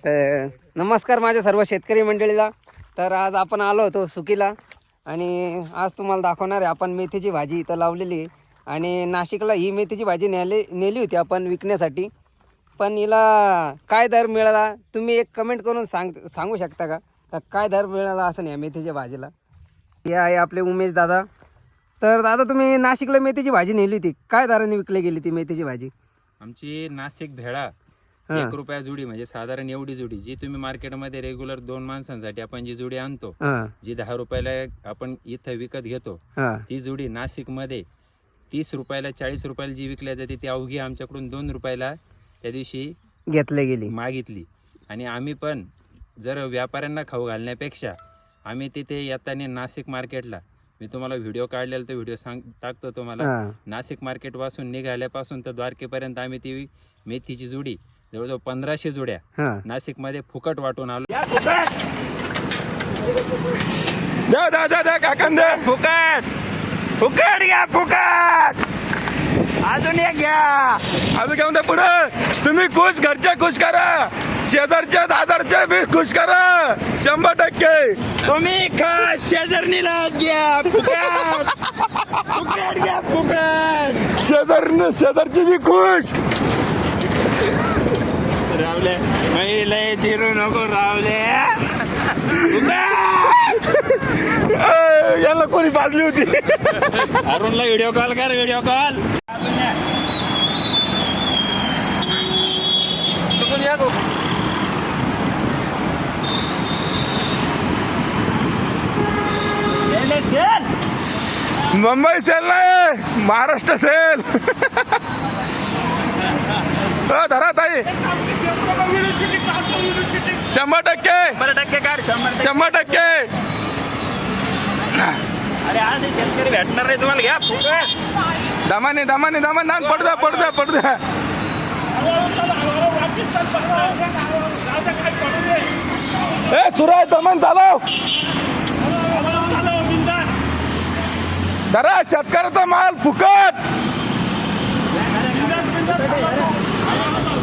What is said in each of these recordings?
तर नमस्कार माझ्या सर्व शेतकरी मंडळीला. तर आज आपण आलो होतो सुकीला आणि आज तुम्हाला दाखवणार आहे आपण मेथीची भाजी इथं लावलेली आहे. आणि नाशिकला ही मेथीची भाजी नेली होती आपण विकण्यासाठी. पण हिला काय दर मिळाला तुम्ही एक कमेंट करून सांगू शकता का काय दर मिळाला असं या मेथीच्या भाजीला. हे आहे आपले उमेश दादा. तर दादा तुम्ही नाशिकला मेथीची भाजी नेली होती, काय दराने विकली गेली ती मेथीची भाजी? आमची नाशिक भेळा 1 रुपया जुडी, म्हणजे साधारण एवढी जुडी जी तुम्ही मार्केटमध्ये रेग्युलर 2 माणसांसाठी आपण जी जुडी आणतो, जी 10 रुपयाला आपण इथं विकत घेतो, ती जुडी नाशिक मध्ये 30 रुपयाला 40 रुपयाला जी विकल्या जाते ती अवघी आमच्याकडून 2 रुपयाला त्या दिवशी घेतली गेली मागितली. आणि आम्ही पण जर व्यापाऱ्यांना खाऊ घालण्यापेक्षा आम्ही तिथे येताना नाशिक मार्केटला, मी तुम्हाला व्हिडिओ काढलेला तो व्हिडिओ टाकतो तुम्हाला. नाशिक मार्केट पासून निघाल्यापासून तर द्वारकेपर्यंत आम्ही ती मेथीची जुडी जवळजवळ 1500 जुड्या नाशिक मध्ये फुकट वाटून आलो. फुकट फुकट घ्या, फुकट अजून एक घ्या. अजून काय म्हणता पुढे तुम्ही खुश, घरचे खुश करा, शेजारचे दादारचे बी खुश करा 100%. तुम्ही खा, शेजारणीला घ्या, फुकट फुकट घ्या, फुकट. शेजारचे बी खुश. रावले लय चिरू नको, रावले याला कोणी पाजली होती? अरुणला व्हिडिओ कॉल कर, व्हिडिओ कॉल. मुंबई सेल नाही, महाराष्ट्र सेल. धरा ताई 100% काढ, 100%. अरे आज शेतकरी भेटणार नाही तुम्हाला, घ्या फुकट. दमाने पडू द्या. सुराज दमन चालव. धरा शेतकऱ्याचा माल फुकट,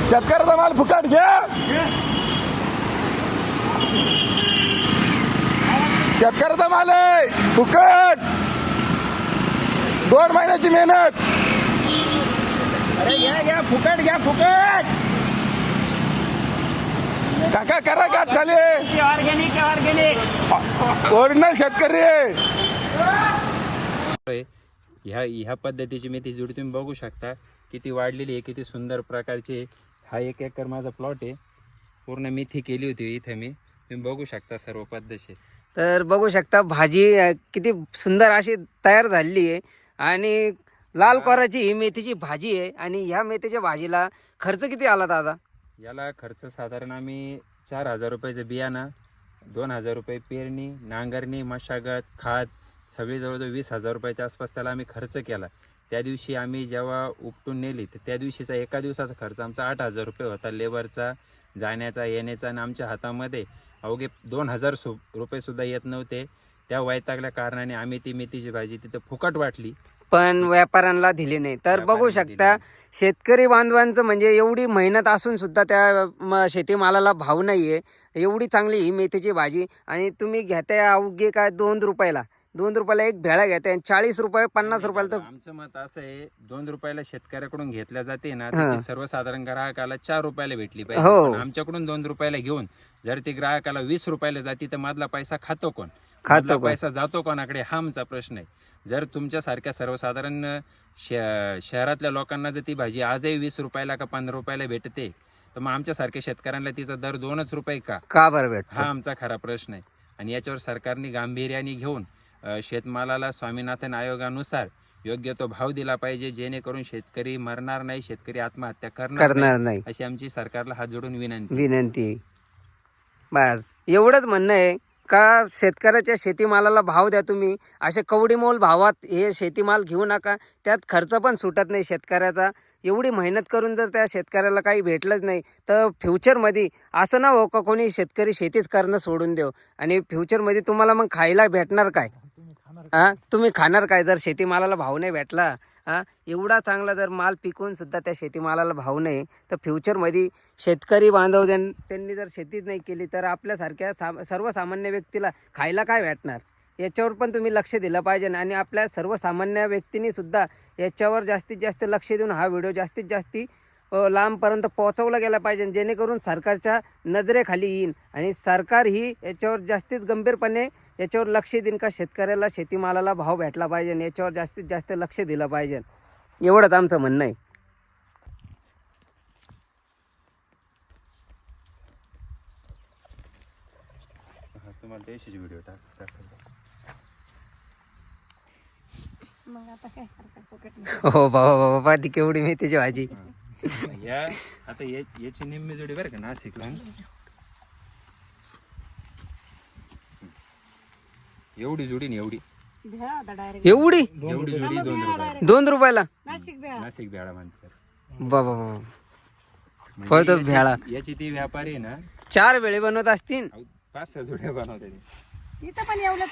शेतकऱ्याचा माल फुकट घ्या. शेतकऱ्याचा माल आहे फुकट, 2 महिन्याची मेहनत. अरे घ्या फुकट, घ्या फुकट. काका करा का खाली, ऑर्गॅनिक ओरिजिनल शेतकरी आहे. ह्या पद्धतीची मेथी जुडी तुम्ही बघू शकता किती वाढलेली आहे, किती सुंदर प्रकारची. हा 1 एकर माझा प्लॉट आहे, पूर्ण मेथी केली होती इथे मी, तुम्ही बघू शकता सर्व पद्धतशीर. तर बघू शकता भाजी किती सुंदर अशी तयार झालेली आहे. आणि लाल कोराची ही मेथीची भाजी आहे. आणि ह्या मेथीच्या भाजीला खर्च किती आला दादा? याला खर्च साधारण आम्ही 4000 रुपयाचं बियाणं, 2000 रुपये पेरणी, नांगरणी, मशागत, खाद सगळी जवळजवळ 20,000 रुपयाच्या आसपास त्याला आम्ही खर्च केला. त्या दिवशी आम्ही जेव्हा उपटून नेली तर त्या दिवशीचा एका दिवसाचा खर्च आमचा 8,000 रुपये होता, लेबरचा, जाण्याचा येण्याचा. आणि आमच्या हातामध्ये अवघे 2,000 रुपये सुद्धा येत नव्हते. त्या वैतागल्या कारणाने आम्ही ती मेथीची भाजी तिथं फुकट वाटली, पण व्यापाऱ्यांना दिली नाही. तर बघू शकता शेतकरी बांधवांचं म्हणजे एवढी मेहनत असून सुद्धा त्या शेतीमालाला भाव नाहीये. एवढी चांगली ही मेथीची भाजी आणि तुम्ही घेताय अवघे काय 2 रुपयाला, 2 रुपयाला एक भेळा घेताय. 40 रुपये 50 रुपयाला. तर आमचं मत असं आहे, 2 रुपयाला शेतकऱ्याकडून घेतल्या जाते ना, तर ती सर्वसाधारण ग्राहकाला 4 रुपयाला भेटली पाहिजे. पण आमच्याकडून 2 रुपयाला घेऊन जर ती ग्राहकाला 20 रुपयाला जाते तर मधला पैसा खातो कोण, पैसा जातो कोणाकडे, हा आमचा प्रश्न आहे. जर तुमच्यासारख्या सर्वसाधारण शहरातल्या लोकांना जर ती भाजी आजही 20 रुपयाला का 15 रुपयाला भेटते, तर मग आमच्यासारख्या शेतकऱ्यांना तिचा दर 2 रुपये का बरं भेट, हा आमचा खरा प्रश्न आहे. आणि याच्यावर सरकारने गांभीर्याने घेऊन शेतमालाला स्वामीनाथन आयोगानुसार योग्य तो भाव दिला पाहिजे, जेणेकरून शेतकरी मरणार नाही, शेतकरी आत्महत्या करणार नाही, अशी आमची सरकारला हात जोडून विनंती. बस एवढंच म्हणणं आहे का शेतकऱ्याच्या शेतीमालाला भाव द्या तुम्ही. असे कवडीमोल भावात हे शेतीमाल घेऊ नका, त्यात खर्च पण सुटत नाही शेतकऱ्याचा. एवढी मेहनत करून जर त्या शेतकऱ्याला काही भेटलंच नाही तर फ्युचरमध्ये असं ना हो का कोणी शेतकरी शेतीच करणं सोडून देऊ. आणि फ्युचरमध्ये तुम्हाला मग खायला भेटणार काय? तुम्ही खाणार काय जर शेतीमालाला भाव नाही भेटला? हा एवढा चांगला जर माल पिकवून सुद्धा त्या शेतीमालाला भाव नाही तर फ्युचरमध्ये शेतकरी बांधव त्यांनी जर शेतीच नाही केली तर आपल्यासारख्या सर्वसामान्य व्यक्तीला खायला काय भेटणार, याच्यावर पण तुम्ही लक्ष दिलं पाहिजे. आणि आपल्या सर्वसामान्य व्यक्तींनी सुद्धा याच्यावर जास्तीत जास्त लक्ष देऊन हा व्हिडिओ जास्तीत जास्त लांबपर्यंत पोहोचवला गेला पाहिजे, जेणेकरून सरकारच्या नजरेखाली येईन आणि सरकार ही याच्यावर जास्तीत गंभीरपणे याच्यावर लक्ष देईन का शेतकऱ्याला शेतीमालाला भाव भेटला पाहिजे, याच्यावर जास्तीत जास्त लक्ष दिलं पाहिजे. एवढंच आमचं म्हणणं आहे. तुम्हाला त्याशी व्हिडिओ टाकायचा. मग आता काय करता पॉकेट हो बाबा ती केवढी मेथीची भाजी. या आता याची निम्मी जोडी बरं का नाशिकला, एवढी जोडी नाही, एवढी भेळा होता डायरेक्ट. एवढी एवढी जोडी 2 रुपये. 2 रुपयाला नाशिक भेळा. नाशिक भेळा म्हणतात. बाबा म्हणजे फक्त भेळा. याची ती व्यापारी आहे ना, 4 वेळे बनवत असतील. 5-6 जोड्या बनवते. इथं पण एवढं